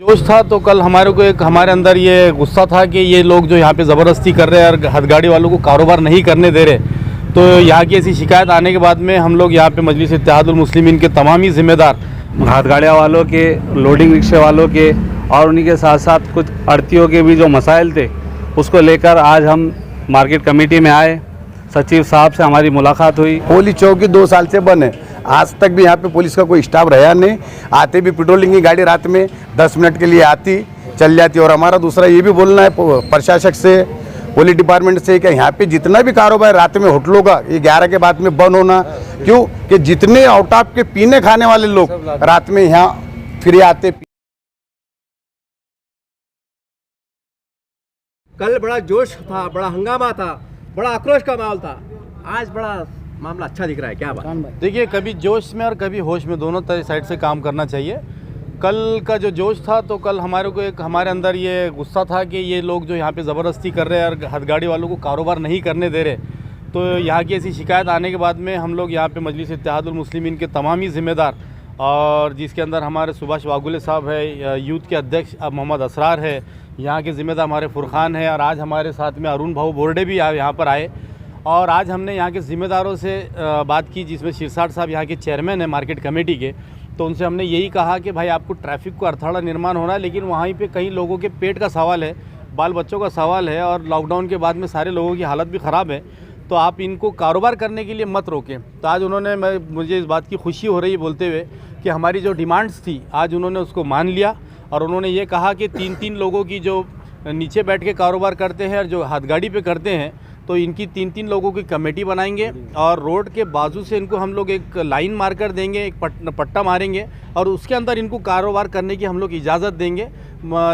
जोश था तो कल हमारे अंदर ये गुस्सा था कि ये लोग जो यहाँ पे ज़बरदस्ती कर रहे हैं और हथगाड़ी वालों को कारोबार नहीं करने दे रहे। तो यहाँ की ऐसी शिकायत आने के बाद में हम लोग यहाँ पे मजलिस इत्तेहादुल मुस्लिमीन के तमाम ही ज़िम्मेदार हाथगाड़ियाँ वालों के, लोडिंग रिक्शे वालों के और उन्हीं के साथ साथ कुछ आढ़तियों के भी जो मसाइल थे उसको लेकर आज हम मार्केट कमेटी में आए। सचिव साहब से हमारी मुलाकात हुई। पुलिस चौकी 2 साल से बंद है। आज तक भी यहाँ पे पुलिस का कोई स्टाफ रहा नहीं। आते भी पेट्रोलिंग की गाड़ी रात में 10 मिनट के लिए आती चल जाती। और हमारा दूसरा ये भी बोलना है प्रशासक से, पुलिस डिपार्टमेंट से कि यहाँ पे जितना भी कारोबार रात में होटलों का ये 11 के बाद में बंद होना। क्यों कि जितने आउट ऑफ के पीने खाने वाले लोग रात में यहाँ फ्री आते। कल बड़ा जोश था, बड़ा हंगामा था, बड़ा आक्रोश का माहौल था। आज बड़ा मामला अच्छा दिख रहा है। क्या बात? देखिए, कभी जोश में और कभी होश में, दोनों साइड से काम करना चाहिए। कल का जो जोश था तो कल हमारे अंदर ये गुस्सा था कि ये लोग जो यहाँ पे ज़बरदस्ती कर रहे हैं और हथगाड़ी वालों को कारोबार नहीं करने दे रहे। तो यहाँ की ऐसी शिकायत आने के बाद में हम लोग यहाँ पे मजलिस इत्तेहादुल मुस्लिमीन के तमाम ही ज़िम्मेदार, और जिसके अंदर हमारे सुभाष वागुले साहब है, यूथ के अध्यक्ष मोहम्मद असरार है, यहाँ के ज़िम्मेदार हमारे फुरखान है, और आज हमारे साथ में अरुण भाऊ बोर्डे भी यहाँ पर आए। और आज हमने यहाँ के ज़िम्मेदारों से बात की, जिसमें शिरसाट साहब यहाँ के चेयरमैन हैं मार्केट कमेटी के। तो उनसे हमने यही कहा कि भाई आपको ट्रैफिक को अड़थड़ा निर्माण हो रहा है, लेकिन वहीं पे कई लोगों के पेट का सवाल है, बाल बच्चों का सवाल है, और लॉकडाउन के बाद में सारे लोगों की हालत भी ख़राब है। तो आप इनको कारोबार करने के लिए मत रोकें। तो आज मुझे इस बात की खुशी हो रही है बोलते हुए कि हमारी जो डिमांड्स थी आज उन्होंने उसको मान लिया। और उन्होंने ये कहा कि 3-3 लोगों की जो नीचे बैठ के कारोबार करते हैं और जो हाथगाड़ी पे करते हैं, तो इनकी 3-3 लोगों की कमेटी बनाएंगे और रोड के बाजू से इनको हम लोग एक लाइन मार्कर देंगे, एक पट्टा मारेंगे, और उसके अंदर इनको कारोबार करने की हम लोग इजाज़त देंगे।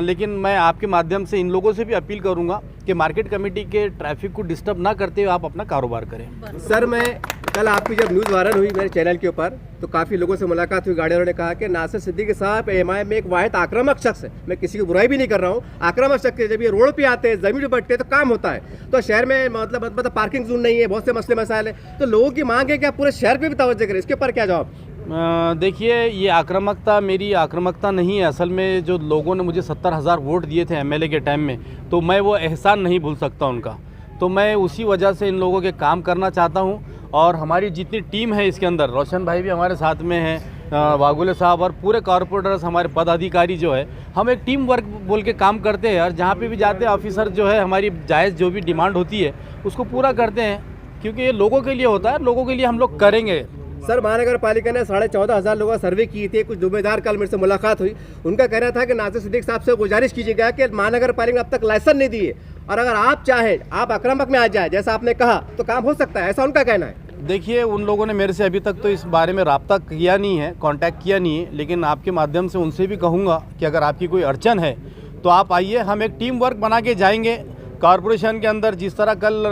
लेकिन मैं आपके माध्यम से इन लोगों से भी अपील करूंगा कि मार्केट कमेटी के ट्रैफिक को डिस्टर्ब ना करते हुए आप अपना कारोबार करें। सर, मैं कल आपकी जब न्यूज़ वायरल हुई मेरे चैनल के ऊपर, तो काफ़ी लोगों से मुलाकात हुई। गाड़ियों ने कहा कि नासिर सिद्दीकी साहब एएमआई में एक वाहिद आक्रामक शख्स है। मैं किसी की बुराई भी नहीं कर रहा हूँ, आक्रामक शख्स है। जब ये रोड पे आते हैं, ज़मीन पे बैठते हैं तो काम होता है। तो शहर में मतलब पार्किंग जोन नहीं है, बहुत से मसले मसाइल है। तो लोगों की मांग है कि आप पूरे शहर पर भी तवज्जो करें। इसके ऊपर क्या जवाब? देखिए, ये आक्रामकता मेरी आक्रामकता नहीं है। असल में जो लोगों ने मुझे 70,000 वोट दिए थे एमएलए के टाइम में, तो मैं वो एहसान नहीं भूल सकता उनका। तो मैं उसी वजह से इन लोगों के काम करना चाहता हूँ। और हमारी जितनी टीम है इसके अंदर, रोशन भाई भी हमारे साथ में हैं, वागुले साहब और पूरे कॉरपोरेटर्स, हमारे पदाधिकारी जो है, हम एक टीम वर्क बोल के काम करते हैं। और जहाँ पे भी जाते हैं ऑफिसर जो है, हमारी जायज़ जो भी डिमांड होती है उसको पूरा करते हैं, क्योंकि ये लोगों के लिए होता है, लोगों के लिए हम लोग करेंगे। सर, महानगर पालिका ने 14,500 लोगों का सर्वे किए थे। कुछ जिम्मेदार, कल मेरे से मुलाकात हुई, उनका कहना था कि नासिर सिद्दीकी साहब से गुजारिश कीजिएगा कि महानगर पालिका ने अब तक लाइसेंस नहीं दिए, और अगर आप चाहें, आप आक्रामक में आ जाए जैसा आपने कहा, तो काम हो सकता है, ऐसा उनका कहना है। देखिए, उन लोगों ने मेरे से अभी तक तो इस बारे में रब्ता किया नहीं है, कांटेक्ट किया नहीं है, लेकिन आपके माध्यम से उनसे भी कहूँगा कि अगर आपकी कोई अड़चन है तो आप आइए, हम एक टीम वर्क बना के जाएंगे कॉरपोरेशन के अंदर। जिस तरह कल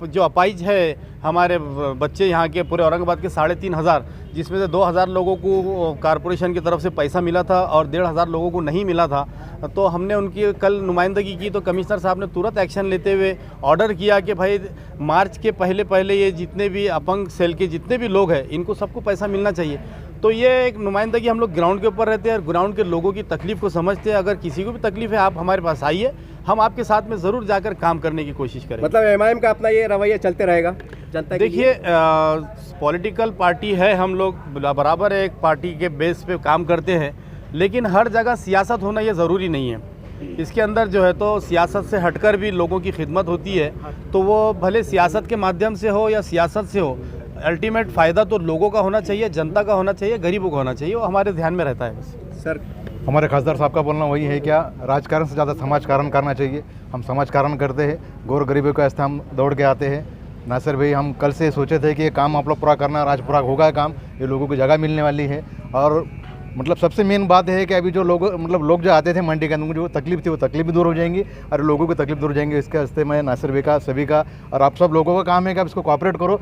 जो अपाइज है हमारे बच्चे यहाँ के पूरे औरंगाबाद के 3,500, जिसमें से 2,000 लोगों को कॉरपोरेशन की तरफ से पैसा मिला था और 1,500 लोगों को नहीं मिला था। तो हमने उनकी कल नुमाइंदगी की, तो कमिश्नर साहब ने तुरंत एक्शन लेते हुए ऑर्डर किया कि भाई मार्च के पहले ये जितने भी अपंग सेल के जितने भी लोग हैं, इनको सबको पैसा मिलना चाहिए। तो ये एक नुमाइंदगी, हम लोग ग्राउंड के ऊपर रहते हैं और ग्राउंड के लोगों की तकलीफ़ को समझते हैं। अगर किसी को भी तकलीफ़ है, आप हमारे पास आइए, हम आपके साथ में ज़रूर जाकर काम करने की कोशिश करेंगे। मतलब एमआईएम का अपना ये रवैया चलते रहेगा जनता? देखिए, पॉलिटिकल पार्टी है, हम लोग बराबर एक पार्टी के बेस पे काम करते हैं, लेकिन हर जगह सियासत होना ये ज़रूरी नहीं है। इसके अंदर जो है तो सियासत से हटकर भी लोगों की खिदमत होती है। तो वो भले सियासत के माध्यम से हो या सियासत से हो, अल्टीमेट फ़ायदा तो लोगों का होना चाहिए, जनता का होना चाहिए, गरीबों का होना चाहिए। वो हमारे ध्यान में रहता है बस। सर, हमारे खासदार साहब का बोलना वही है, क्या राजकारण से ज़्यादा समाजकारण करना चाहिए। हम समाजकारण करते हैं, गौर गरीबों के वास्ते हम दौड़ के आते हैं। नासिर भाई, हम कल से सोचे थे कि ये काम आप लोग पूरा करना, आज पूरा होगा काम, ये लोगों को जगह मिलने वाली है। और मतलब सबसे मेन बात है कि अभी जो लोग जो आते थे मंडी के अंदर, जो तकलीफ थी वो तकलीफ भी दूर हो जाएंगी और लोगों की तकलीफ दूर हो जाएंगी। इसके वास्ते मैं नासिर भाई का, सभी का, और आप सब लोगों का काम है कि आप इसको कोऑपरेट करो।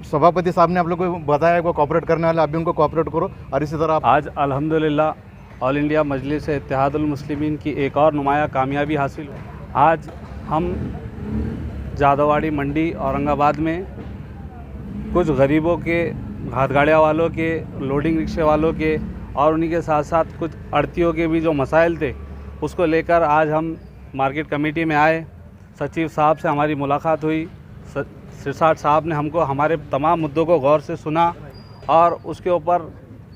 सभापति साहब ने आप लोग को बताया वो कोऑपरेट करने वाले, आप भी उनको कोऑपरेट करो। और इसी तरह आज अल्हम्दुलिल्लाह ऑल इंडिया मजलिस इत्तेहादुल मुस्लिमीन की एक और नुमाया कामयाबी हासिल हुई। आज हम जादवाड़ी मंडी औरंगाबाद में कुछ गरीबों के, हाथगाड़ियाँ वालों के, लोडिंग रिक्शे वालों के और उन्हीं के साथ साथ कुछ आड़तियों के भी जो मसाइल थे उसको लेकर आज हम मार्केट कमेटी में आए। सचिव साहब से हमारी मुलाकात हुई। सिरसाट साहब ने हमको हमारे तमाम मुद्दों को गौर से सुना और उसके ऊपर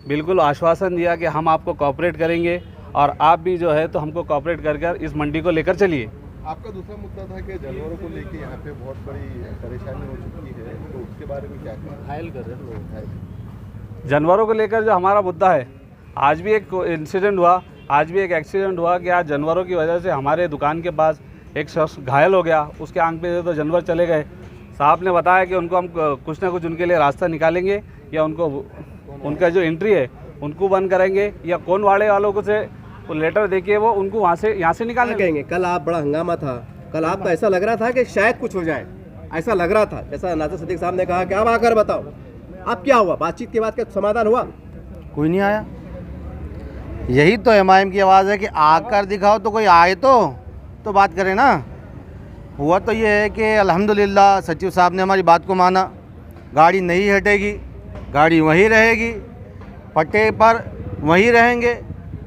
बिल्कुल आश्वासन दिया कि हम आपको कोऑपरेट करेंगे और आप भी जो है तो हमको कोऑपरेट कर इस मंडी को लेकर चलिए। आपका दूसरा मुद्दा था कि जानवरों को लेके यहाँ पे बहुत बड़ी परेशानी हो चुकी है, तो उसके बारे में क्या घायल कर रहे हैं लोग? जानवरों को लेकर जो हमारा मुद्दा है, आज भी एक इंसिडेंट हुआ, आज भी एक एक्सीडेंट हुआ कि आज जानवरों की वजह से हमारे दुकान के पास एक शख्स घायल हो गया। उसके आंख पे तो जानवर चले गए। साहब ने बताया कि उनको हम कुछ ना कुछ उनके लिए रास्ता निकालेंगे या उनको उनका जो एंट्री है उनको बंद करेंगे या कौन वाड़े वालों को से वो लेटर देके वो उनको वहाँ से यहाँ से निकाल कहेंगे। कल आप बड़ा हंगामा था, कल आपको ऐसा लग रहा था कि शायद कुछ हो जाए, ऐसा लग रहा था। जैसा नासिर सिद्दीकी साहब ने कहा कि अब आकर बताओ अब क्या हुआ, बातचीत के बाद क्या समाधान हुआ? कोई नहीं आया। यही तो एमआईएम की आवाज़ है कि आकर दिखाओ, तो कोई आए तो बात करें ना। हुआ तो ये है कि अल्हम्दुलिल्लाह सचिव साहब ने हमारी बात को माना। गाड़ी नहीं हटेगी, गाड़ी वहीं रहेगी, पट्टे पर वहीं रहेंगे।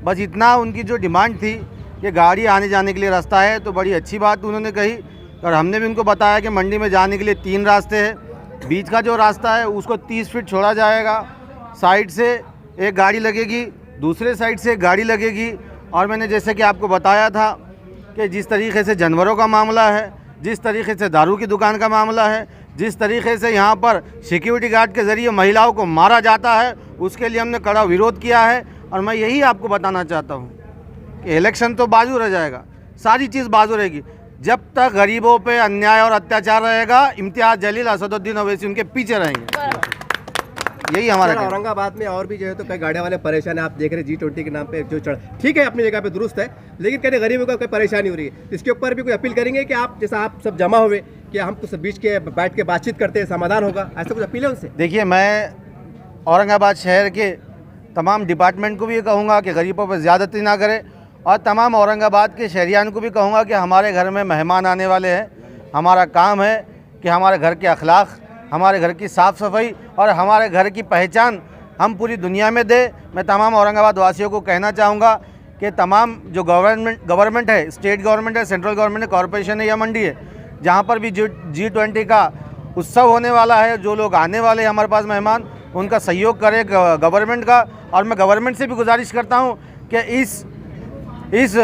बस इतना उनकी जो डिमांड थी कि गाड़ी आने जाने के लिए रास्ता है, तो बड़ी अच्छी बात उन्होंने कही। और हमने भी उनको बताया कि मंडी में जाने के लिए 3 रास्ते हैं। बीच का जो रास्ता है उसको 30 फीट छोड़ा जाएगा। साइड से एक गाड़ी लगेगी, दूसरे साइड से एक गाड़ी लगेगी। और मैंने जैसे कि आपको बताया था कि जिस तरीके से जानवरों का मामला है, जिस तरीके से दारू की दुकान का मामला है, जिस तरीके से यहाँ पर सिक्योरिटी गार्ड के ज़रिए महिलाओं को मारा जाता है, उसके लिए हमने कड़ा विरोध किया है। और मैं यही आपको बताना चाहता हूँ कि इलेक्शन तो बाजू रह जाएगा, सारी चीज़ बाजू रहेगी। जब तक गरीबों पे अन्याय और अत्याचार रहेगा, इम्तियाज़ जलील, असदुद्दीन ओवैसी उनके पीछे रहेंगे। यही हमारा कहना है। औरंगाबाद में और भी जो है तो कई गाड़ियाँ वाले परेशान है। आप देख रहे हैं G20 के नाम पे जो चढ़, ठीक है अपनी जगह पे दुरुस्त है, लेकिन कहते गरीबों को कोई परेशानी हो रही है। इसके ऊपर भी कोई अपील करेंगे कि आप जैसा आप सब जमा हुए कि हम कुछ बीच के बैठ के बातचीत करते हैं, समाधान होगा, ऐसा कुछ अपील है उनसे? देखिए, मैं औरंगाबाद शहर के तमाम डिपार्टमेंट को भी ये कहूँगा कि गरीबों पर ज़्यादती ना करें, और तमाम औरंगाबाद के शहरियान को भी कहूँगा कि हमारे घर में मेहमान आने वाले हैं। हमारा काम है कि हमारे घर के अखलाक, हमारे घर की साफ़ सफाई और हमारे घर की पहचान हम पूरी दुनिया में दे। मैं तमाम औरंगाबाद वासियों को कहना चाहूँगा कि तमाम जो गवर्नमेंट है, स्टेट गवर्नमेंट है, सेंट्रल गवर्नमेंट है, कॉरपोरेशन है या मंडी है, जहाँ पर भी G20 का उत्सव होने वाला है, जो लोग आने वाले हैं हमारे पास मेहमान, उनका सहयोग करे गवर्नमेंट का। और मैं गवर्नमेंट से भी गुजारिश करता हूँ कि इस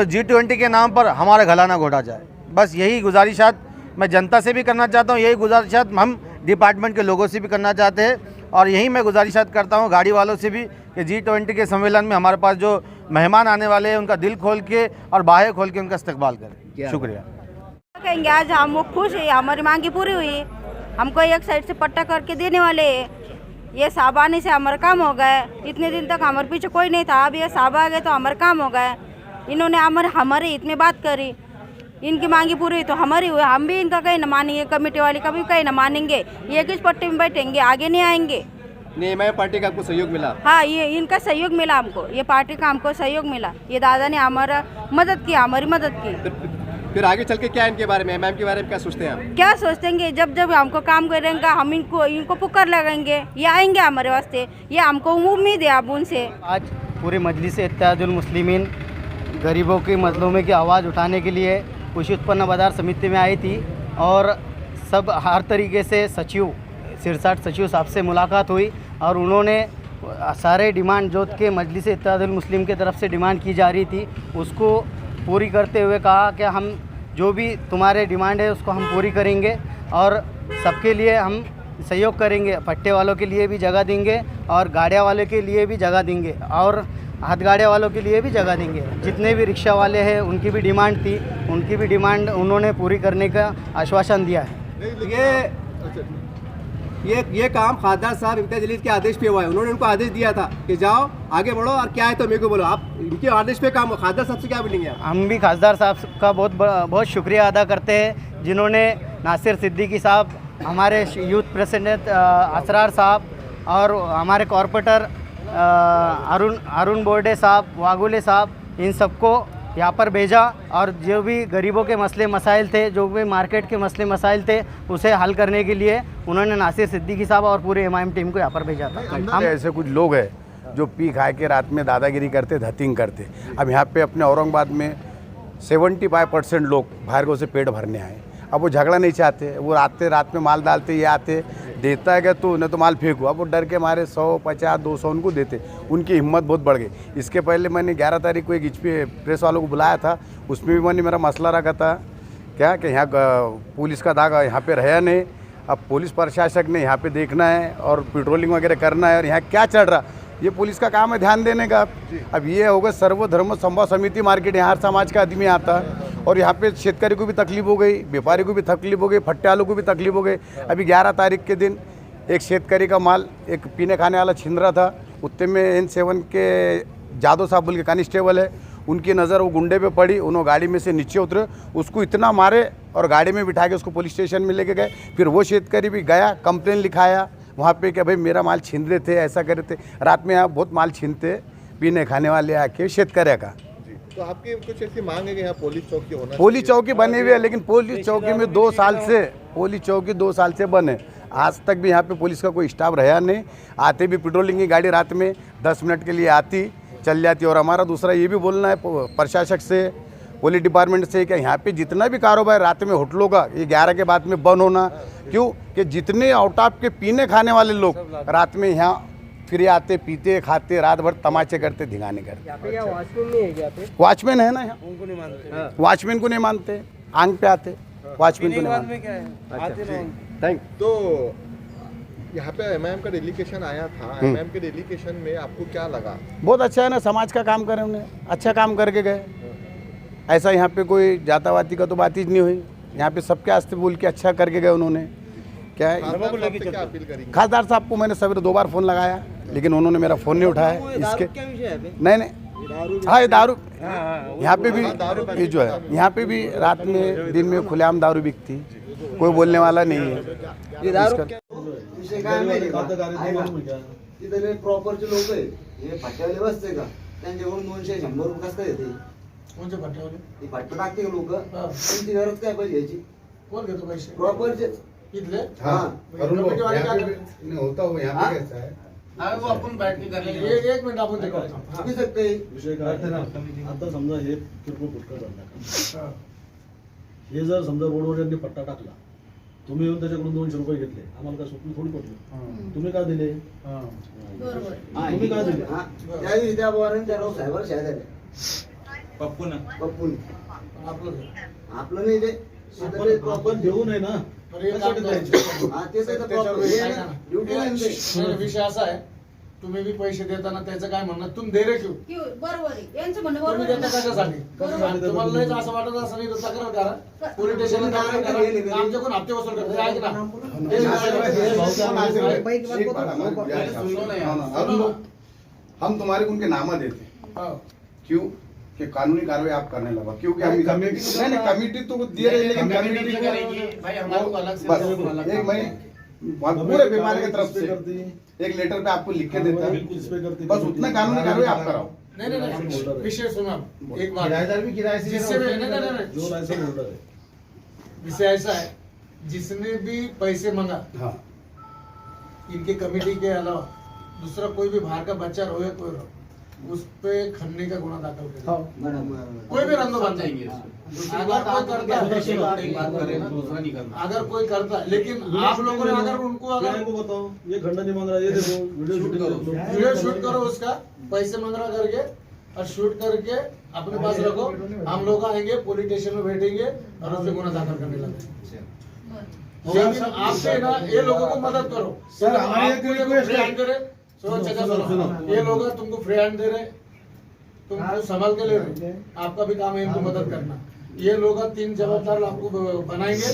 G20 के नाम पर हमारा गला ना घोटा जाए। बस यही गुजारिशात मैं जनता से भी करना चाहता हूँ, यही गुजारिशात हम डिपार्टमेंट के लोगों से भी करना चाहते हैं। और यही मैं गुजारिशात करता हूँ गाड़ी वालों से भी कि G20 के सम्मेलन में हमारे पास जो मेहमान आने वाले हैं उनका दिल खोल के और बाहें खोल के उनका इस्तकबाल करें। शुक्रिया। कहेंगे आज हम वो खुश है, हमारी मांगी पूरी हुई। हमको एक साइड से पट्टा करके देने वाले है। ये साहब आने से हमारा काम हो गया। इतने दिन तक हमारे पीछे कोई नहीं था, अब ये साहब आ गए तो हमारा काम हो गया। इन्होंने हमारे हित में बात करी, इनकी मांगी पूरी हुई तो हमारी हुई। हम भी इनका कहीं न मानेंगे, कमेटी वाले का भी कहीं न मानेंगे। ये किस पट्टे में बैठेंगे, आगे नहीं आएंगे। एमआईएम पार्टी का आपको सहयोग मिला? हाँ, ये इनका सहयोग मिला हमको, ये पार्टी का हमको सहयोग मिला। ये दादा ने हमारा मदद किया, हमारी मदद की। फिर आगे चल के क्या इनके बारे में, एमआईएम के बारे में क्या सोचते हैं आप? क्या सोचेंगे, जब जब हमको काम करेंगे हम इनको पुकार लगाएंगे, ये आएंगे हमारे वास्ते, ये हमको उम्मीद है अब उनसे। आज पूरे मजलिस इत्तेहादुल मुस्लिमीन गरीबों के मजलूमे की आवाज़ उठाने के लिए कृषि उत्पन्न बाजार समिति में आई थी और सब हर तरीके से सिरसाट सचिव साहब से मुलाकात हुई और उन्होंने सारे डिमांड जो के मजलिस इत्तेहादुल मुस्लिम की तरफ से डिमांड की जा रही थी उसको पूरी करते हुए कहा कि हम जो भी तुम्हारे डिमांड है उसको हम पूरी करेंगे और सबके लिए हम सहयोग करेंगे। पट्टे वालों के लिए भी जगह देंगे और गाड़ियाँ वाले के लिए भी जगह देंगे और हाथ गाड़ियाँ वालों के लिए भी जगह देंगे। जितने भी रिक्शा वाले हैं उनकी भी डिमांड थी, उनकी भी डिमांड उन्होंने पूरी करने का आश्वासन दिया है। ये काम खासदार साहब इम्तियाज़ जलील के आदेश पे हुआ है। उन्होंने उनको आदेश दिया था कि जाओ आगे बढ़ो और क्या है तो मेरे को बोलो। आप इनके आदेश पे काम, खासदार साहब से क्या बोलेंगे आप? हम भी खासदार साहब का बहुत शुक्रिया अदा करते हैं जिन्होंने नासिर सिद्दीकी साहब, हमारे यूथ प्रेसिडेंट असरार साहब और हमारे कॉरपोरेटर अरुण बोर्डे साहब, वागुले साहब, इन सबको यहाँ पर भेजा और जो भी गरीबों के मसले मसाइल थे, जो भी मार्केट के मसले मसाइल थे, उसे हल करने के लिए उन्होंने नासिर सिद्दीकी साहब और पूरे एमआईएम टीम को यहाँ पर भेजा था। हम ऐसे कुछ लोग हैं जो पी खा के रात में दादागिरी करते, धतिंग करते। अब यहाँ पे अपने औरंगाबाद में 75% लोग बाहर को से पेट भरने आए। अब वो झगड़ा नहीं चाहते, वो आते रात में माल डालते, ये आते देता है क्या तो नहीं तो माल फेंको। अब वो डर के मारे 100, 50, 200 उनको देते। उनकी हिम्मत बहुत बढ़ गई। इसके पहले मैंने 11 तारीख को एक HP प्रेस वालों को बुलाया था, उसमें भी मैंने मेरा मसला रखा था क्या कि यहाँ पुलिस का दाग यहाँ पे रहा नहीं। अब पुलिस प्रशासक ने यहाँ पे देखना है और पेट्रोलिंग वगैरह करना है और यहाँ क्या चल रहा ये पुलिस का काम है ध्यान देने का। अब ये होगा सर्वधर्म संभाव समिति मार्केट, यहाँ हर समाज का आदमी आता है और यहाँ पे शेतकारी को भी तकलीफ हो गई, व्यापारी को भी तकलीफ हो गई, फट्टे वालों को भी तकलीफ हो गई। अभी 11 तारीख के दिन एक शेतकारी का माल एक पीने खाने वाला छिन रहा था, उत्ते में N7 के जादव साहब बोल के कांस्टेबल है, उनकी नज़र वो गुंडे पे पड़ी, उन्होंने गाड़ी में से नीचे उतरे, उसको इतना मारे और गाड़ी में बिठा के उसको पुलिस स्टेशन में लेके गए। फिर वो शेतकारी भी गया, कंप्लेन लिखाया वहाँ पे कि भाई मेरा माल छीन रहे थे, ऐसा कर रहे थे। रात में यहाँ बहुत माल छीनते पीने खाने वाले आके शेतकरी का। तो आपकी कुछ ऐसी मांग है कि यहाँ पुलिस चौकी होना? पुलिस चौकी बनी हुई है, लेकिन पुलिस चौकी में 2 साल से पुलिस चौकी 2 साल से बने, आज तक भी यहाँ पे पुलिस का कोई स्टाफ रहा नहीं। आते भी पेट्रोलिंग की गाड़ी रात में 10 मिनट के लिए आती, चल जाती। और हमारा दूसरा ये भी बोलना है प्रशासक से, पुलिस डिपार्टमेंट से कि यहाँ पे जितना भी कारोबार रात में होटलों का ये 11 के बाद में बंद होना। क्यों कि जितने आउट ऑफ के पीने खाने वाले लोग रात में यहाँ फिर आते, पीते, खाते, रात भर तमाचे करते, धिंगाने करते। वॉचमैन है ना यहाँ, वॉचमैन को नहीं मानते, आंग पे आते, वॉचमैन को नहीं मानते। थैंक। तो यहाँ पे MIM का डेलीगेशन आया था, MIM के डेलीगेशन में आपको क्या लगा? बहुत अच्छा है ना, समाज का काम करे, उन्हें अच्छा काम करके गए। ऐसा यहाँ पे कोई जातावाती का तो बात ही नहीं हुई, यहाँ पे सबके आस्ते बोल के अच्छा करके गए उन्होंने। क्या है क्या अपील करेंगे? खासदार साहब को मैंने सवेरे 2 बार फ़ोन लगाया, लेकिन उन्होंने मेरा फ़ोन नहीं उठाया। इसके नहीं हाँ, ये दारू यहाँ पे भी ये जो है यहाँ पे भी रात में दिन में खुलेआम दारू बिकती, कोई बोलने वाला नहीं है। ये दारू तिथे प्रॉपरचे लोक आहे हे फाट्यावाले बसते का त्यांच्याकडून 200-100 रुपये कसं काय येते? कोणते फाट्यावाले? ते फाट्या टाकते का लोक? त्यांची गरज काय पाहिजे याची? कोण घेतो पैसे? प्रॉपरचे इथले? हाँ, कमिटीवाले काय करतात? नहीं होता वो यहाँ पे कैसा है? वो आपण बैठ के कर लेंगे। एक मिनिट आपण ते करतो। किती सकते? विषय काय आहे ना, आता समजा हे किरकोळ फुटका झाला, हे जर समजा रोडवर यांनी पट्टा टाकला, तुम्ही येऊन त्याच्याकडून 200 रुपये घेतले, आम्हाला काय स्वप्न थोडी पडलं, तुम्ही का दिले? तुम्ही का दिले? त्या दिवशी त्या बोराने त्या राव साहेबाला शाळा झाल्या पप्पून आपलं नाही ते आपण देऊ नये ना, विषय असा आहे, तुम्ही भी पैसे देताना त्याचं काय म्हणणं, तुम दे रे क्यों? बरोबर आहे, यांचं म्हणणं तुम्ही बरोबर देता आहे. कशासाठी? तुम्हाला लयच असं वाटत असं नाही तर तक्रार करा, पोलीस स्टेशनला तक्रार करा, आमच्याकडून हप्ते वसूल करते, ऐक ना। हम तुम्हारे को उनके नामा देते, क्यों कि कानूनी कार्रवाई आप करने लगा, क्योंकि हम कमेटी तो दिए रहे, लेकिन कमेटी भाई हमारे को अलग से बस एक मैं पूरे बीमारी की तरफ से एक लेटर पे आपको लिख के देता है, बस उतना कानूनी कार्रवाई आप कराओ। नहीं, विषय सुना, एक बात भी किराए से जिससे नहीं, जो लाइसेंस होल्डर है, विषय ऐसा है, जिसने भी पैसे मांगा हाँ, इनके कमेटी के अलावा दूसरा कोई भी बाहर का बच्चा रोए, कोई रो, उस पे खन्ने का गुना दाखिल करें, कोई भी रंग बन जाएंगे। अगर कोई करता है, अगर कोई करता है, लेकिन आप लोगों ने अगर उनको अगर को बताओ ये घंटा नहीं मांग रहा, ये देखो वीडियो शूट करो, उसका पैसे मांग रहा करके और शूट करके अपने पास रखो, हम लोग आएंगे पुलिस स्टेशन में बैठेंगे और उससे गुना दाखिल करने लगे। लेकिन आपसे ना ये लोगों को मदद करो, सर हमारी एक रिक्वेस्ट है, ये लोग तुमको फ्री हैंड दे रहे, तुमको संभाल के ले रहे, आपका भी काम है इनको मदद करना। ये लोग 3 जवाबदार आपको बनाएंगे,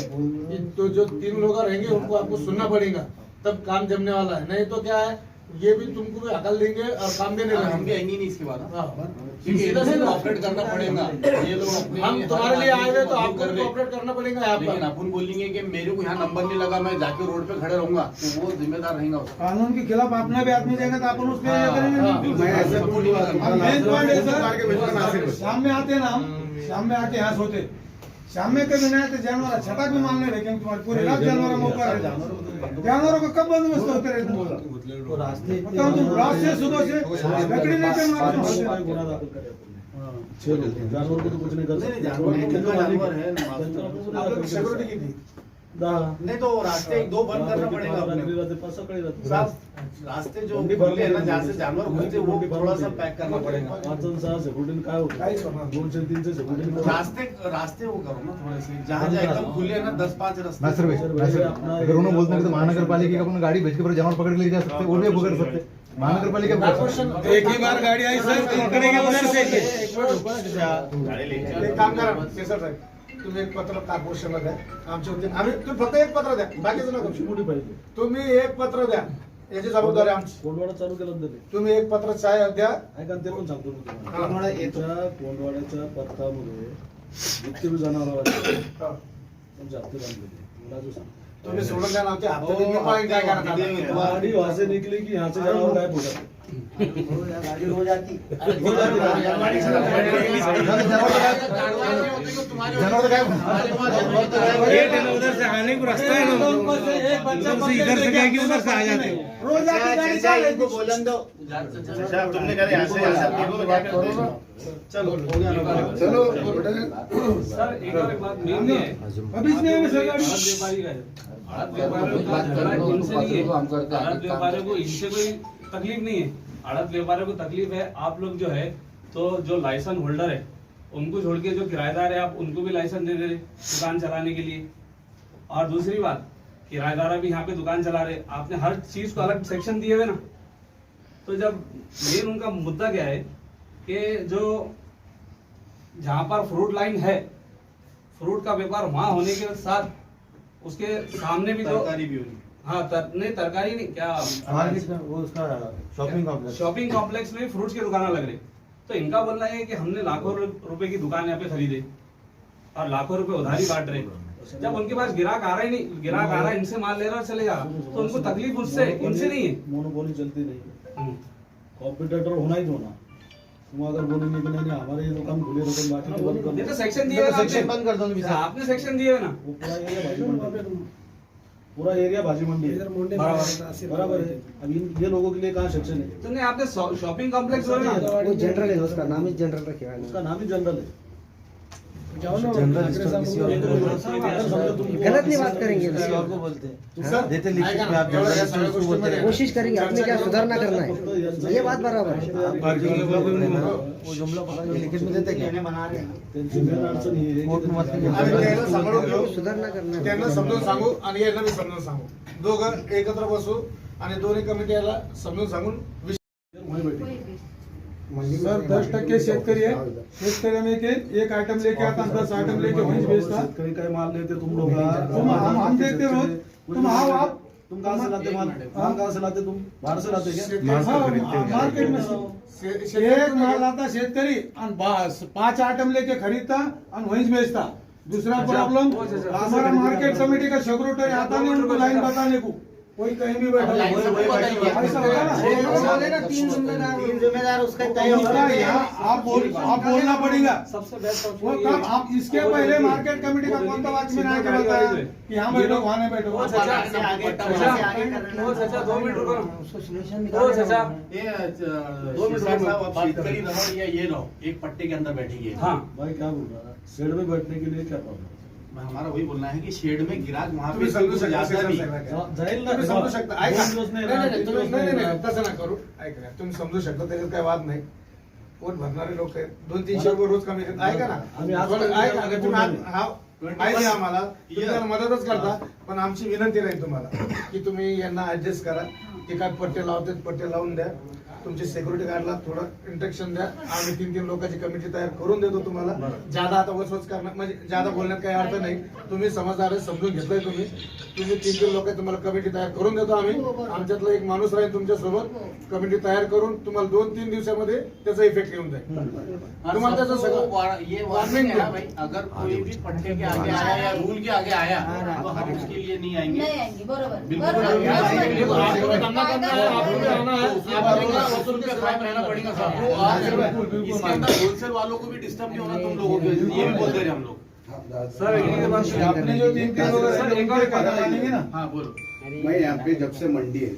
तो जो 3 लोग रहेंगे उनको आपको सुनना पड़ेगा, तब काम जमने वाला है। नहीं तो क्या है, ये भी तुमको भी अकल देंगे और काम देने लगेंगे। हम भी आएंगे नहीं इसके बाद, सीधा सीधा ऑपरेट करना पड़ेगा। ये लोग हम तुम्हारे लिए आए हुए तो आपको भी ऑपरेट करना पड़ेगा यहाँ लेकिन पर। अपन बोलेंगे कि मेरे को यहाँ नंबर नहीं लगा, मैं जाके रोड पे खड़े रहूंगा, तो वो जिम्मेदार रहेगा उसका। कानून के खिलाफ अपना भी आदमी देगा तो अपन उस मैं ऐसे शाम में आते हैं ना, हम शाम में आके यहाँ सोते शाम में कभी नहीं आते जानवर छटाक भी मारने रहे क्योंकि तुम्हारी पूरी रात जानवर मौका रहता जानवरों को कब बंदोबस्त होते रहते रास्ते बताओ तुम रात से सुबह से लकड़ी लेके मारो गुना दाखिल करे जानवर को तो कुछ नहीं कर सकते सिक्योरिटी की थी नहीं तो रास्ते एक दो बंद करना पड़ेगा अपने। रास्ते जो खुले हैं ना जहाँ से जानवर घुसते वो थोड़ा सा पैक करना पड़ेगा। 5-6 सेक्युरिटी काय होतं 2-3 सेक्युरिटी रास्ते वो करो ना थोड़े से जहाँ जहाँ एकदम खुले हैं ना 10-5 रास्ते। नासिर भाई अगर उन्होंने बोलते हैं तो महानगर पालिका का अपन गाड़ी भेज के पूरे जानवर पकड़ के ले जा सकते वो भी पकड़ सकते महानगर पालिका एक ही बार गाड़ी आई सर पकड़ेंगे उधर से एक काम करा केसर साहेब तुम्ही एक पत्र कॉर्पोरेशनला द्या आमच्या वतीने आम्ही तुम्ही फक्त एक पत्र द्या बाकीचं नका मोठी पाहिजे तुम्ही एक पत्र द्या याची जबाबदारी आमची कोंडवाडा चालू केलं ना तुम्ही एक पत्र द्या ऐका ते पण सांगतो मी तुम्हाला कोंडवाड्याच्या पथकामध्ये जितके भी जनावर तुमच्या हप्ते बांधलेले मला जो सांग तुम्ही सोडून द्या ना आमच्या हप्ते काय करणार गाड़ी वहां से निकली कि यहाँ से जानवर गायब हो जाते गाड़ी हो जाती जानवर काय उधर से आने को रास्ता है ना उधर से इधर से गए कि उधर से आ जाते रोज आती गाड़ी चल इनको बोलन दो तुमने कहा यहाँ से चलो हो गया चलो सर एक और एक बात मेन है अभी इसने हमें सरकार व्यापारी का है आड़त व्यापारियों को इनसे नहीं है आड़त व्यापारियों को इनसे कोई तकलीफ नहीं है आड़त व्यापारियों को तकलीफ है आप लोग जो है तो जो लाइसेंस होल्डर है उनको छोड़ के जो किराएदार है आप उनको भी लाइसेंस दे दे रहे दुकान चलाने के लिए। और दूसरी बात किराएदार भी यहाँ पे दुकान चला रहे आपने हर चीज को अलग सेक्शन दिए हुए ना। तो जब मेन उनका मुद्दा क्या है कि जो जहाँ पर फ्रूट लाइन है फ्रूट का व्यापार वहां होने के साथ उसके सामने भी जो तरकारी भी होगी हाँ नहीं तरकारी नहीं क्या वो उसका शॉपिंग कॉम्प्लेक्स में फ्रूट्स की दुकानें लग रही। तो इनका बोलना है कि हमने लाखों रुपए की दुकान यहाँ पे खरीदे और लाखों रुपए उधारी बांट रहे जब उनके पास ग्राहक आ रहा ही नहीं ग्राहक आ रहा है इनसे माल ले रहा चले जा तो उनको तकलीफ उससे इनसे नहीं है। मोनोपोली चलती नहीं कॉम्पिटिटर होना ही होना तुम अगर बोलेंगे कि नहीं हमारे ये दुकान खुले रकम बाकी तो बंद कर ये तो सेक्शन दिए हुए ना सेक्शन बंद कर दो आपने सेक्शन दिए हुए ना वो पूरा एरिया भाजी मंडी है बराबर है अब ये लोगों के लिए कहाँ सेक्शन है तो नहीं आपने शॉपिंग कॉम्प्लेक्स हो ना वो जनरल है उसका नाम ही जनरल रखे है उसका नाम ही जनरल है गलत नहीं बात करेंगे और को बोलते हैं देते लिखित में आप कोशिश करेंगे अपने क्या सुधारना करना है ये बात बराबर है वो जुमला पकड़ के लिखित में देते क्या बना रहे सुधारणा करणार त्यांना समजून सांगू आणि यांना मी समजून सांगू दोघं एकत्र बसू आणि दोन्ही कमिटी याला समजून सांगून सर 10% शेतकरी है शेतकरी में के एक आइटम लेके आता 10 आइटम लेके वहीं बेचता शेतकरी काय माल लेते तुम लोग हम देखते रोज तुम आओ आप तुम कहाँ से लाते माल कहाँ से लाते तुम बाहर से लाते क्या मार्केट में एक माल लाता शेतकरी और 5 आइटम लेके खरीदता और वहीं बेचता। दूसरा प्रॉब्लम हमारा मार्केट कमेटी का सेक्रेटरी आता नहीं उनको लाइन बताने को कोई कहीं भी बैठा ऐसा होता ना 3 जिम्मेदार उसका तय होगा आप बोलना पड़ेगा सबसे बेस्ट वो कब आप इसके पहले मार्केट कमेटी का कौन सा वॉचमैन आके बताया कि यहाँ बैठो वहाँ नहीं बैठो चाचा 2 मिनट रुको चाचा ये 2 मिनट साहब शेतकरी रहो या ये रहो एक पट्टे के अंदर बैठेंगे। हाँ भाई क्या बोल रहा है शेड में बैठने के लिए क्या प्रॉब्लम हमारा वही बोलना है कि शेड में गिराक वहाँ तुम्ही पे समजू शकता जाईल ना तुम्ही समजू शकता ऐका दिवस नाही नाही तसं ना करू ऐका तुम्ही समजू शकता त्याच्यात काही वाद नाही पोट भरणारे लोक आहेत 200-300 रुपये रोज कमी करतात ऐका ना आम्ही आज ऐका तुम्ही हा माहिती आहे आम्हाला तुम्ही त्याला मदतच करता पण आमची विनंती राहील तुम्हाला की तुम्ही यांना ऍडजस्ट करा ते काय पट्टे लावतात पट्टे लावून द्या तुमचे सिक्युरिटी गार्डला थोडं इंस्ट्रक्शन द्या आम्ही 3 लोकांची कमिटी तयार करून देतो तुम्हाला ज्यादा आता वसवस करणार म्हणजे ज्यादा बोलण्यात काही अर्थ नाही तुम्ही समजदार आहे समजून घेतलंय तुम्ही 3 लोक तुम्हाला कमिटी तयार करून देतो आम्ही आमच्यातला एक माणूस राहील तुमच्या सोबत कमिटी तयार करून तुम्हाला 2-3 दिवसामध्ये त्याचा इफेक्ट येऊन जाईल तुम्हाला त्याचं सगळं ये वार्निंग है भाई अगर कोई भी पट्टे के आगे आया या रूल के आगे आया तो हम उसके लिए नहीं आएंगे बिल्कुल 100 रुपया फाइन रहना पड़ेगा सबको। इसके अंदर होलसेल वालों को भी डिस्टर्ब नहीं होना तुम लोगों के ये भी बोल दे रहे हम लोग आपने जो 3 लोग मानेंगे ना। हाँ बोलो। मैं यहाँ पे जब से मंडी है,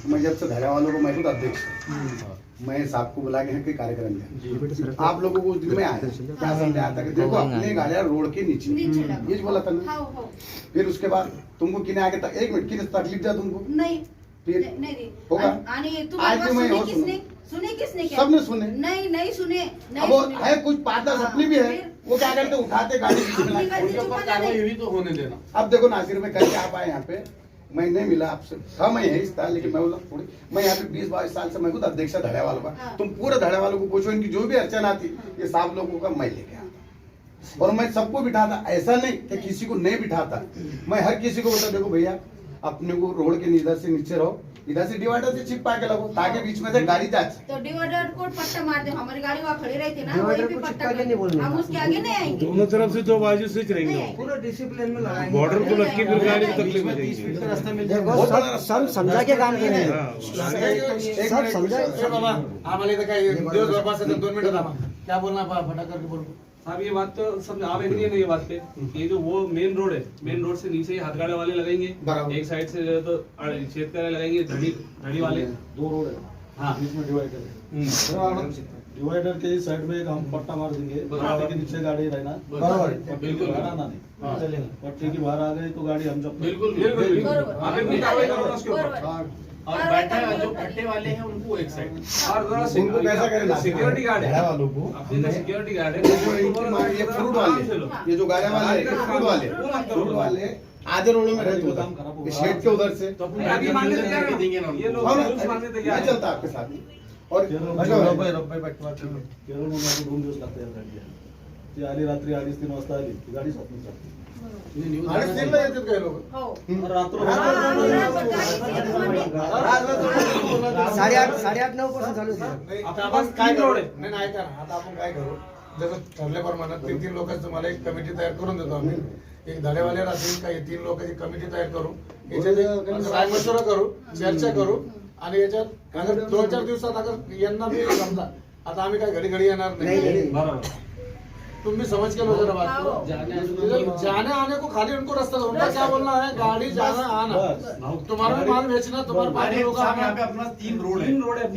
मैं जब से धड़ा वालों को मैं खुद अध्यक्ष हूँ। मैं साहब को बुला के यहाँ के कार्यक्रम किया। आप लोगों को उस दिन में आया क्या समझा आता कि देखो अपने गाड़ियाँ रोड के नीचे ये बोला था ना। फिर उसके बाद तुमको किने आगे तक 1 मिनट की तकलीफ जा तुमको नहीं फिर नहीं होगा। आज मैं सुने किसने क्या? सबने सुने नहीं सुने अब वो है कुछ 5-10 अपनी भी है, वो क्या करते उठाते गाड़ी उनके ऊपर कार्रवाई हुई तो होने देना। अब देखो नासिर में करके आप आए यहाँ पे, मैं नहीं मिला आपसे, हाँ मैं है इस साल, लेकिन मैं बोला थोड़ी मैं यहाँ पे 20-22 साल से मैं खुद अध्यक्ष धड़ा वालों का। तुम पूरे धड़ा वालों को पूछो, इनकी जो भी अड़चन आती ये साफ लोगों का मैं लेके आता और मैं सबको बिठाता। ऐसा नहीं कि किसी को नहीं बिठाता, मैं हर किसी को बोलता देखो भैया अपने को रोड के इधर से नीचे रहो, इधर से डिवाइडर से चिपका के लगो ताकि बीच में से गाड़ी जा। तो डिवाइडर को पट्टा मार दे, हमारी गाड़ी वहाँ खड़ी रहती है ना, वहीं पे पट्टा कर, हम उसके आगे नहीं आएंगे। दोनों तरफ से 2 बाजू से रहेंगे, पूरा डिसिप्लिन में लगाएंगे। बॉर्डर को लग के फिर गाड़ी को तकलीफ हो जाएगी। देखो सब समझा के काम करेंगे, सब समझा। बाबा आम्हाला इथं काय दिवस बरपास 2 मिनिटं थांबा, क्या बोलना फटाक करके बोलो। साहब ये बात तो सब आप एग्री है ना ये बात पे, ये जो वो मेन रोड है, मेन रोड से नीचे हाथगाड़े वाले लगाएंगे, एक साइड से जो है तो शेतकरी लगाएंगे, धड़ी वाले 2 रोड है, हाँ बीच में डिवाइडर है। डिवाइडर के इस साइड में एक हम पट्टा मार देंगे, पट्टे के नीचे गाड़ी रहना, बिल्कुल हटाना नहीं चलेगा। पट्टे के बाहर आ गई तो गाड़ी हम जब बिल्कुल आप अपनी कार्रवाई करो ना उसके ऊपर। और बैठा जो पट्टे वाले हैं उनको एक साइड और उनको कैसा करें सिक्योरिटी गार्ड है वालों को, अपने सिक्योरिटी गार्ड है, ये फ्रूट वाले, ये जो गाड़ियाँ वाले फ्रूट वाले आधे रोडों में रहते होता शेड के उधर से अभी मानने तैयार है, ये लोग रूल्स मानने तैयार नहीं है। चलता आपके साथ। और केरळ मध्ये आपण 2 दिवस लागतात या गाडीला. ती आली रात्री 2:30-3 वाजता आली ती गाडी स्वप्न चालते. आणि स्टीलला येतात काय लोक रात्र 8:30-9 पासून चालू होती. आता आपण काय करू नाही ऐका ना, आता आपण काय करू जसं ठरल्याप्रमाणे 3 लोकांचं मला एक कमिटी तयार करून देतो आम्ही. एक धडेवाले राहतील काही 3 लोकांची कमिटी तयार करू, याच्यात रायमशोरा करू, चर्चा करू आणि याच्यात अगर 2-4 दिवसात अगर यांना भी समजा आता आम्ही काय घडी येणार नाही, तुम भी समझ के लो जरा बात को। जाने आने को खाली उनको रास्ता दो, उनका क्या बोलना है गाड़ी जाना आना, तुम्हारा भी माल बेचना, तुम्हारे पास लोग यहाँ पे अपना 3 रोड है, 3 रोड है,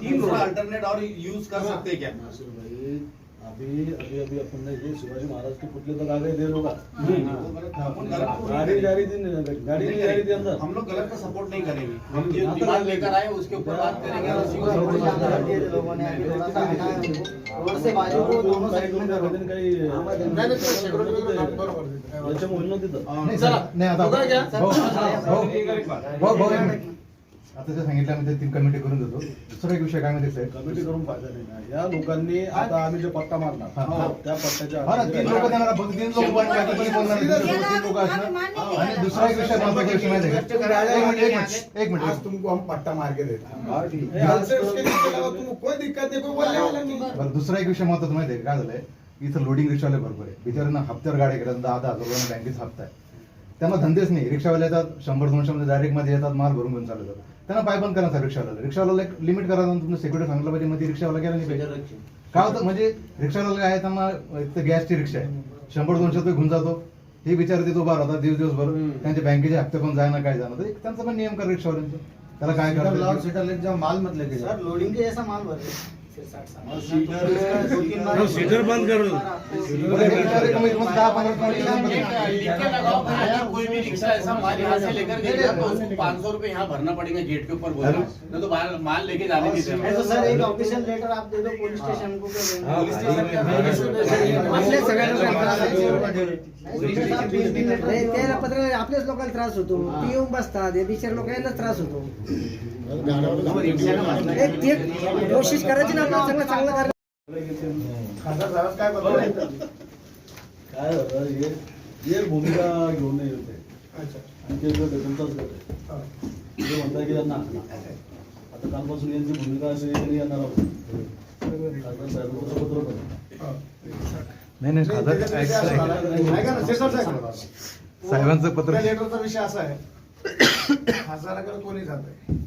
3 रोड अल्टरनेट और यूज कर सकते हैं क्या? अभी अपन ने ये शिवाजी महाराज के पुतले तक आ गए थे लोग, गाड़ी जा रही थी, गाड़ी नहीं जा रही थी अंदर। हम लोग गलत का सपोर्ट नहीं करेंगे, हम जो डिमांड लेकर आए उसके ऊपर बात करेंगे और उसी को सपोर्ट करेंगे। लोगों ने अभी थोड़ा सा हटाया हमको, रोड से बाजू को दोनों साइड में काही नाही सिक्युरिटी वगैरे बरोबर त्याच्यामुळे न तिथं चला नाही आता बघा घ्या. आता जे सांगितलं आम्ही 3 कमिटी करून देतो. दुसरा एक विषय काय माहिती साहेब, कमिटी करून फायदा नाही ना. या लोकांनी आता आम्ही जे पट्टा मारणार त्या पट्ट्याच्या हा ना 3 लोक देणार, फक्त 3 लोक पण काय कोणी बोलणार नाही, 3 लोक असणार. आणि दुसरा एक विषय महत्त्वाचा विषय माहिती आहे का, एक मिनिट आज तुमको हम पट्टा मार के देता हाँ, ठीक है. कल से उसके नीचे लगा, तुमको कोई दिक्कत नहीं, कोई बोलने वाला नहीं। बरं दुसरा एक विषय महत्त्वाचा माहिती आहे काय झालंय, इथं लोडिंग रिक्षावाले भरपूर आहे, बिचाऱ्यांना हप्त्यावर गाड्या घेतात, 10,000 रुपयांना बँकेचा हप्ता आहे, त्यांना धंदेच नाही. रिक्षावाले येतात 100-200 मध्ये डायरेक्ट मध्ये येतात, माल भरून घेऊन चालू जातात. त्यांना पाय बंद करायचा रिक्षावाला एक लिमिट करायचं, तुम्ही सिक्युरिटी सांगितलं पाहिजे, मध्ये रिक्षावाला गेला नाही पाहिजे. काय होतं म्हणजे रिक्षावाला काय आहे, त्यांना एक तर गॅसची रिक्षा आहे, 100-200 रुपये घेऊन जातो, हे बिचारे तिथं उभा राहतात दिवसभर, त्यांचे बँकेचे हप्ते पण जायना काय जाणं, तर त्यांचा पण नियम कर रिक्षावाल्यांचा, त्याला काय करायचं माल मतलब सर लोडिंग के जैसा माल भर सीटर बंद कर दो। कोई भी रिक्शा ऐसा माल यहाँ से लेकर गया तो उसको 500 रुपए यहाँ भरना पड़ेगा गेट के ऊपर, बोला नहीं तो बाहर माल लेके जाने नहीं देना। तो सर एक ऑफिशियल लेटर आप दे दो पुलिस स्टेशन को, पत्र आपल्याच लोकांना त्रास होतो, ती येऊन बसतात, या बिचार लोकांना त्रास होतो. कोशिश करायची ना आपल्याला चांगलं चांगलं करायचं. खासदार साहेब काय बोलतो काय होतं हे भूमिका घेऊन नाही होते. आणि ते गट आहे, तुमचाच गट आहे, ते म्हणताय की त्यांना आता कालपासून यांची भूमिका अशी तरी येणार आहोत. खासदार साहेबांचं पत्र पण नाही ऐका ना शेषर साहेब, साहेबांचं पत्र त्या लेटरचा विषय असा आहे, खासदाराकडे कोणी जात आहे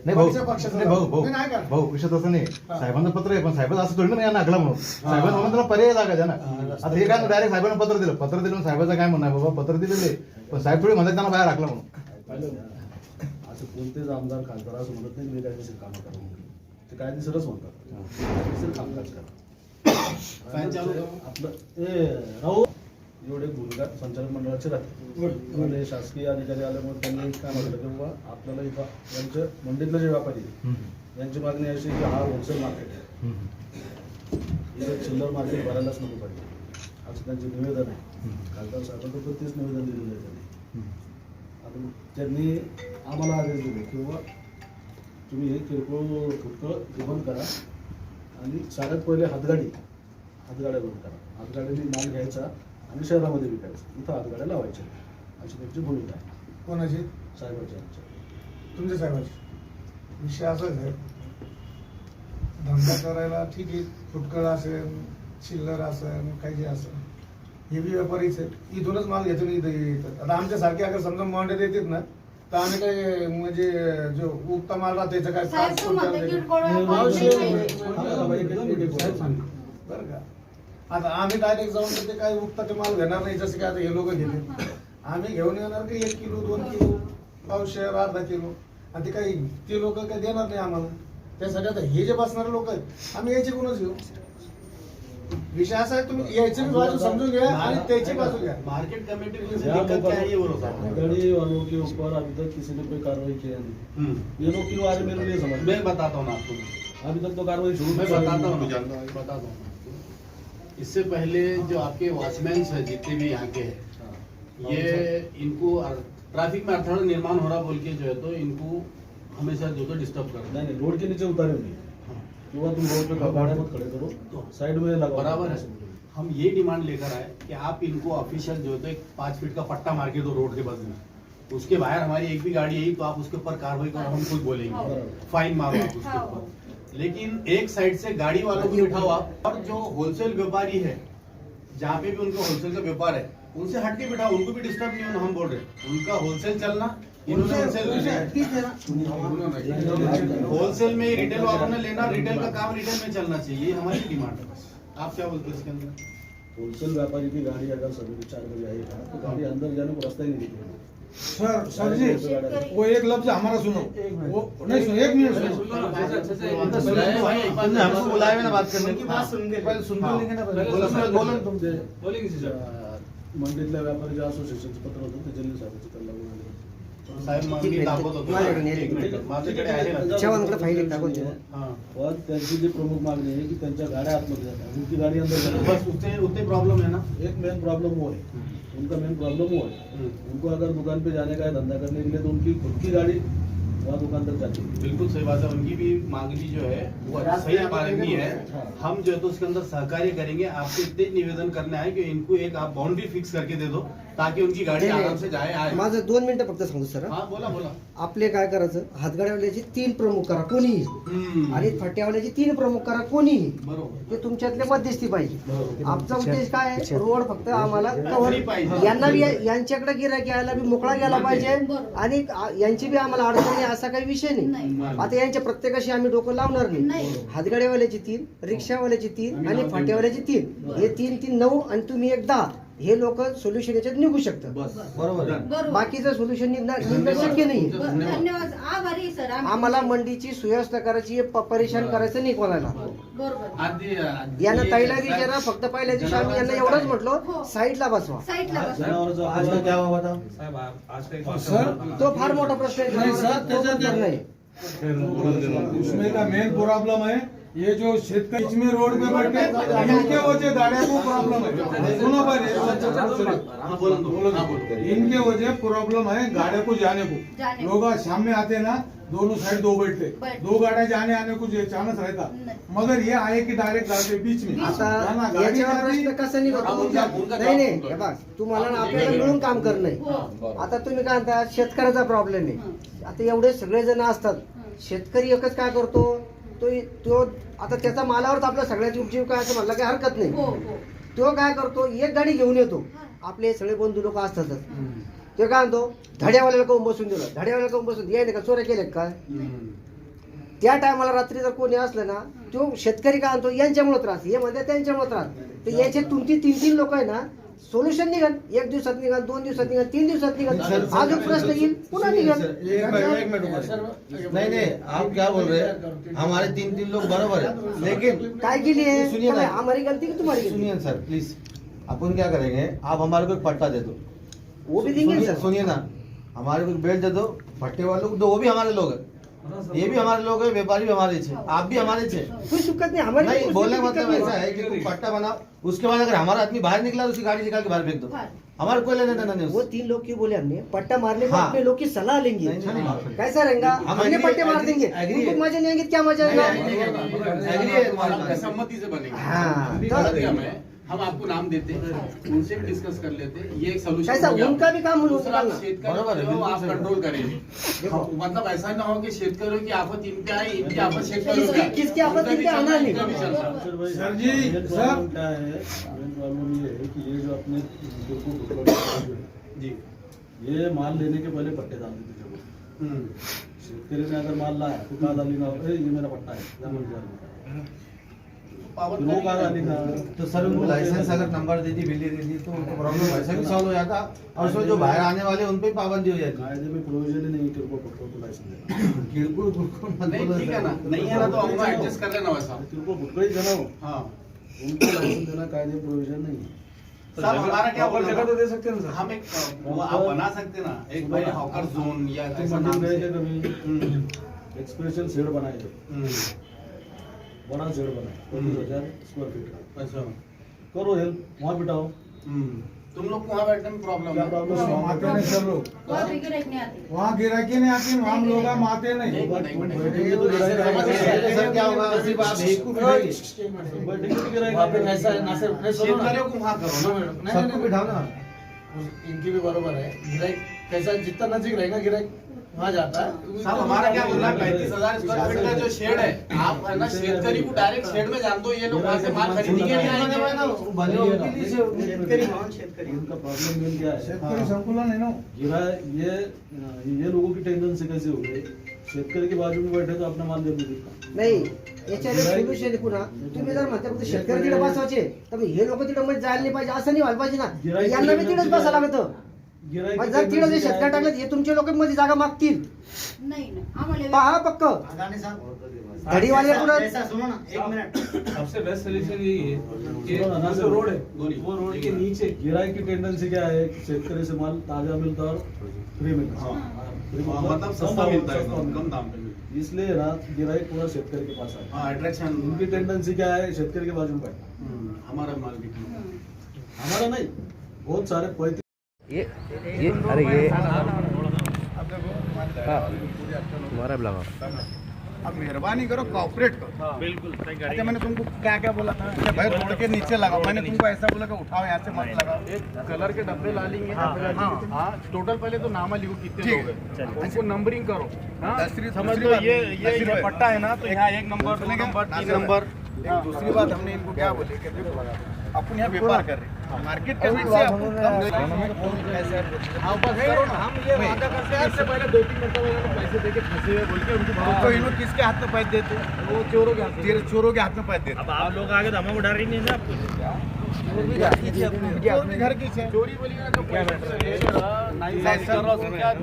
नाही भाऊ कोणत्या पक्षाचा नाही भाऊ भाऊ नाही का? भाऊ विषय तसं नाही साहेबांना पत्र आहे पण साहेबांना असं थोडी ना यांना आखला म्हणून साहेबांना म्हणून त्याला पर्याय लागायचा ना आता हे काय डायरेक्ट साहेबांना पत्र दिलं साहेबाचं काय म्हणणं आहे बाबा पत्र दिलेले पण साहेब थोडी म्हणतात त्यांना बाहेर राखला म्हणून असं कोणतेच आमदार खासदार असं म्हणत नाही मी कायदेशीर कामं करा म्हणून ते कायदेशीरच म्हणतात कायदेशीर कामकाज करा आपलं ते राहू एवढे भूमिका संचालक मंडळाचे राहते आणि शासकीय अधिकारी आल्यामुळे त्यांनी काय म्हटलं की बाबा आपल्याला इथं यांच्या मंडीतले जे व्यापारी आहेत, यांची मागणी अशी की हा होलसेल मार्केट आहे, इथं चिल्लर मार्केट भरायलाच नको पाहिजे असं त्यांचे निवेदन आहे. खासदार साहेबांचं पण तेच निवेदन दिलेलं आहे त्यांनी. आता त्यांनी आम्हाला आदेश दिले की बाबा तुम्ही हे किरकोळ फुटकळ हे बंद करा आणि सगळ्यात पहिले हातगाड्या बंद करा. हातगाड्यांनी माल घ्यायचा आणि शहरामध्ये विकायचं, इथं हातगाड्या लावायच्या अशी त्यांची भूमिका आहे. कोणाची? साहेबांची आमच्या. तुमच्या साहेबाची. विषय असाच आहे, धंदा करायला ठीक आहे, फुटकळ असेल, चिल्लर असेल, काही जे असेल, हे बी व्यापारीच आहेत. इथूनच माल घेतो इथं येतात. आता आमच्यासारखे अगर समजा मांडे देतात ना तर आम्ही काय म्हणजे जो उगता माल राहतो त्याचं काय बरं का. आता आम्ही डायरेक्ट जाऊन ते काय उगता ते माल घेणार नाही, जसं की आता हे लोक घेते. आम्ही घेऊन येणार की 1 किलो 2 किलो पावशेर अर्धा किलो, आणि ते काही ते लोक काही देणार नाही आम्हाला. त्यासाठी आता हे जे बसणारे लोक आहेत आम्ही याची कोणच घेऊ. विषय असा आहे, तुम्ही याची बाजू समजून घ्या आणि त्याची बाजू घ्या. मार्केट कमेटी गाड़ी वालों के ऊपर अभी तक किसी ने कोई कार्रवाई किया नहीं. ये लोग क्यों आ रहे मेरे लिए समझ में. मैं बताता हूँ आपको, अभी तक तो कार्रवाई शुरू मैं बताता हूँ. इससे पहले जो आपके वॉचमैन है जितने भी यहाँ के हैं, ये इनको ट्रैफिक में अड़थड़ा निर्माण हो रहा बोल के जो है तो इनको हमेशा जो तो डिस्टर्ब कर. नहीं रोड के नीचे उतारे नहीं, तुम रोड पे गाड़ी मत खड़े करो, साइड में लगाओ. बराबर है. हम ये डिमांड लेकर आए कि आप इनको ऑफिशियल जो है तो एक 5 फीट का पट्टा मार के दो रोड के बदले में. उसके बाहर हमारी एक भी गाड़ी आई तो आप उसके ऊपर कार्रवाई करो, हम खुद बोलेंगे, फाइन मारो आप उसके ऊपर. लेकिन एक साइड से गाड़ी वालों को बिठाओ आप, और जो होलसेल व्यापारी है जहाँ पे भी उनका होलसेल का व्यापार है उनसे हट के बिठाओ, उनको भी डिस्टर्ब नहीं होना. हम बोल रहे हैं उनका होलसेल चलना, इन्होंने होलसेल में रिटेल वालों ने लेना, रिटेल का काम रिटेल में चलना चाहिए, ये हमारी डिमांड है. आप क्या बोलते हैं इसके अंदर? होलसेल व्यापारी की गाड़ी अगर सवेरे 4 बजे आएगा तो गाड़ी अंदर जाने को रास्ता ही नहीं दिखेगा. सर जी वो एक लफ्ज हमारा सुनो, वो नहीं सुनो, 1 मिनट हमको बुलाए हुए ना बात करने की बात सुन के पहले सुन लेंगे ना. बोलो तुम बोलेंगे मंडीतल्या व्यापारी असोसिएशनचं पत्र होतं ते जिल्हा साहेबांचं त्याला बोलवलं. साहेब मागणी दाखवत होतो. माझ्याकडे आहे ना. पण त्यांची जी प्रमुख मागणी आहे की त्यांच्या गाड्या आतमध्ये जातात, उनकी गाड़ी अंदर जाती है. बस उतने प्रॉब्लम है ना. एक मेन प्रॉब्लम वो है, उनका मेन प्रॉब्लम वो है. उनको अगर दुकान पे जाने का है धंधा करने के लिए तो उनकी खुद की गाड़ी वहाँ दुकान तक जाती है. बिल्कुल सही बात है. उनकी भी मांगनी जो है वो सही मांगनी है. हम जो है तो उसके अंदर सहकार्य करेंगे. आपसे इतने निवेदन करना है कि इनको एक आप बाउंड्री फिक्स करके दे दो ताकि उनकी गाड़ी आराम से जाए आए. माझं 2 मिनिटं फक्त सांगू सर. हाँ बोला बोला. आपले काय करायचं, हातगाड्यावाल्याचे 3 प्रमुख करा कोणीही, आणि फट्ट्यावाल्याचे 3 प्रमुख करा कोणीही. बरोबर. ते तुमच्यातले मध्यस्थी पाहिजे. आमचा उद्देश काय आहे, रोड फक्त आम्हाला कव्हर, यांना बी यांच्याकडे गिऱ्हाईक यायला बी मोकळा गेला पाहिजे, आणि यांची बी आम्हाला अडचण आहे असा काही विषय नाही. आता यांच्या प्रत्येकाशी आम्ही डोकं लावणार नाही. हातगाड्यावाल्याची 3, रिक्षावाल्याची 3 आणि फाट्यावाल्याची 3, हे 3 9 आणि तुम्ही एक 10, हे लोक सोल्युशन याच्यात निघू शकतं. बरोबर. बाकीचं सोल्युशन निघणं शक्य नाही. धन्यवाद, आभारी सर. आम्हाला मंडीची सुव्यवस्था करायची, परेशान करायचं नाही कोणाला. बरोबर. यांना ताईला विचारा, फक्त पहिल्या दिवशी आम्ही यांना एवढंच म्हटलो साईडला बसवा. साईडला बस. आज क्या हुआ था सर तो फार मोठा प्रश्न आहे. नहीं सर, त्याच्यात नाही. उसमें का मेन प्रॉब्लम है ये जो शेतकरी इसमें रोड पे बैठे इनके वजह गाड़ियों को प्रॉब्लम है. सुनो भाई, इनके वजह प्रॉब्लम है गाड़ियों को जाने को. लोग शाम में आते ना, दोनों साइड 2 बैठते, 2 गाड़ियां जाने आने को चांस रहता, मगर ये आए कि डायरेक्ट जाते बीच में. आता याच्यावर प्रश्न कसा निघतो, नाही हे बघ, तुम्हाला ना आपल्याला मिळून काम करणं आहे. आता तुम्ही काय म्हणता, शेतकऱ्याचा प्रॉब्लेम आहे. आता एवढे सगळे जण असतात, शेतकरी एकच काय करतो, तो आता त्याचा मालावर आपल्या सगळ्याची उपजीविका असं म्हणलं काही हरकत नाही. तो काय करतो, एक गाडी घेऊन येतो. आपले सगळे बंधू लोक असतातच, ते काय म्हणतो धड्यावाल्याला काऊन बसून दिलं, धड्यावाल्याला काऊन बसून यायला का चोऱ्या केल्या काय? त्या टायमाला रात्री जर कोणी असलं ना, तो शेतकरी काय म्हणतो यांच्यामुळे त्रास, हे मध्ये त्यांच्यामुळे त्रास, तर याचे 2-3 लोक आहे ना, सोल्युशन निघाल, 1 दिवसात निघाल, 2 दिवसात निघाल, 3 दिवसात निघाल, अजून प्रश्न येईल पुन्हा निघाल. नहीं आप क्या बोल रहे हैं, हमारे 3 लोग बराबर है, लेकिन काय केली आहे? सुनिए ना, हमारी गलती की तुम्हारी गलती? सुनिए सर प्लीज, अपन क्या करेंगे, आप हमारे को एक पट्टा दे दो, वो भी देंगे सर. सुनिए ना, हमारे को बेल्ट दे दो, भट्टे वालों को दो, वो भी हमारे लोग हैं, ये भी हमारे लोग हैं, व्यापारी भी हमारे छे, आप भी हमारे छे. कोई दिक्कत नहीं, हमारी नहीं कोई बोलने का दिक्कत मतलब नहीं. ऐसा है कि तुम पट्टा बनाओ, उसके बाद अगर हमारा आदमी बाहर निकला तो उसकी गाड़ी निकाल के बाहर फेंक दो, हमारे कोई लेने देना नहीं वो उससे. 3 लोग क्यों बोले हमने, पट्टा मारने को हाँ. अपने लोग की सलाह लेंगे. नहीं. कैसा रहेगा, हम हमने agree- पट्टे मार agree- देंगे, agree- उनको मजा नहीं आएंगे, क्या मजा आएगा? एग्री है तुम्हारे साथ. सहमति से बनेंगे। हाँ, तो हम आपको नाम देते हैं, उनसे भी डिस्कस कर लेते हैं, ये एक सोल्यूशन कैसा उनका भी काम होऊन दूसरा निकालना. शेतकरी जो आप कंट्रोल करेंगे, मतलब ऐसा ना हो कि शेतकरियों की आफत इनके आए, इनकी आफत शेतकरियों की आए. किसकी आफत उनका भी इनके आना चलता है, नहीं. इनका भी चलता है. सर जी, सर. क्या है, मेन प्रॉब्लम ये है कि ये जो अपने को भुटकल जी. ये माल लेने के पहले पट्टे डाल देते जरूर. शेतकरी ने अगर माल लाया तो कहा डालेगा, ये मेरा पट्टा है, या मिल जाएगा. वो कहा डालेगा. तो सर उनको लाइसेंस अगर नंबर दे दी, बिल्ली दे दी, तो उनका प्रॉब्लम वैसे भी सॉल्व हो जाता, और उसमें जो बाहर आने वाले उन पे भी पाबंदी हो जाती. कायदे में प्रोविजन ही नहीं कि उनको पट्टों को लाइसेंस देना. किरकोळ मत नहीं बोलो ठीक है सर. ना, नहीं है ना तो हमको एडजस्ट कर लेना वैसा. उनको भुटकल ही जनाओ, हाँ उनको लाइसेंस देना कायदे में प्रोविजन नहीं है. साहब हमारा क्या बोलना जगह तो दे सकते हैं ना सर. हम एक वो आप बना सकते ना एक भाई हॉकर जोन या तुम ऐसा मंडी नाम गए से. थे कभी, एक्सप्रेशन शेड बनाए थे, बड़ा शेड बनाए 25,000 स्क्वायर फीट का. अच्छा. करो हेल्प, वहाँ बिठाओ. तुम लोग को वहाँ बैठने में प्रॉब्लम क्या है. प्रॉब्लम आते नहीं सब लोग, वहाँ गिराकी नहीं आती, हम लोग हम आते नहीं. बैठेंगे तो सर क्या होगा, सिर्फ आप एक को बिठाइए, बैठेंगे तो गिराएगा. ऐसा है ना सर, शेतकरियों को वहाँ करो ना मैडम. सबको बिठाओ ना. इनकी भी बराबर है. गिराइक कैसा जितना नजदीक रहेगा गिराइक वहाँ जाता है. साहब हमारा क्या बोलना है, 35,000 स्क्वायर फीट का जो शेड है, आप है ना शेतकरी को डायरेक्ट शेड में जान दो, ये लोग वहाँ से माल खरीदने के लिए आएंगे. बने उनके लिए शेतकरी उनका प्रॉब्लम मेन क्या है, शेतकरी संकुलन आहे ना. गिरा ये लोगों की टेंडेंसी कैसे हो गई, शेतकरी के बाजू में बैठे तो अपना माल देते देता. नाही याच्यावर सोल्युशन पुन्हा तुम्ही जर म्हणता फक्त शेतकरी तिकडे बसवायचे, तर मग हे लोक तिकडे मध्ये जायला नाही पाहिजे, असं नाही व्हायला पाहिजे ना. यांना बी तिकडेच बसायला लागतं. गिराइक मग जर तिकडे शेतकरी टाकले, हे तुमचे लोक मध्ये जागा मागतील. पहा पक्क गाडीवाले पुढे सबसे बेस्ट सोल्यूशन यही है कि जो रोड है वो रोड के नीचे गिराइक की टेंडेंसी क्या है कि शेतकरी से माल ताजा मिलता और फ्री मिलता. फ्री मतलब सस्ता मिलता है, कम दाम पे मिलता है. इसलिए रात गिराइक पूरा शेतकरी के पास आता है. हाँ अट्रैक्शन. उनकी टेंडेंसी क्या है, शेतकरी के बाजू में बैठना. हमारा माल बिकना. हमारा नहीं, बहुत सारे पैंतीस अब मेहरबानी करो, कॉपरेट करो. बिल्कुल. अच्छा मैंने तुमको क्या क्या बोला था, अच्छा भाई रोड के नीचे लगाओ, मैंने तुमको ऐसा बोला कि उठाओ यहाँ से मत लगाओ. एक कलर के डब्बे ला लेंगे. हाँ टोटल पहले तो नामा लिखो कितने लोग हैं, उनको नंबरिंग करो. हाँ समझ लो ये पट्टा है ना, तो यहाँ 1 नंबर 2 नंबर 3 नंबर. दूसरी बात हमने इनको क्या बोले कि देखो अपन यहाँ व्यापार कर रहे हैं, मार्केट कमेटी से अपन हाँ बस करो ना. हम ये वादा करते हैं, इससे पहले 2-3 मरतबा पैसे देके फंसे हुए बोल के उनको तो इनको किसके हाथ में पैसे देते, वो चोरों के हाथ. तेरे चोरों के हाथ में पैसे देते. अब आप लोग आगे धमा उड़ा रही नहीं ना आपको. घर की है. चोरी बोलिए ना तो क्या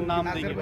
नाम देंगे.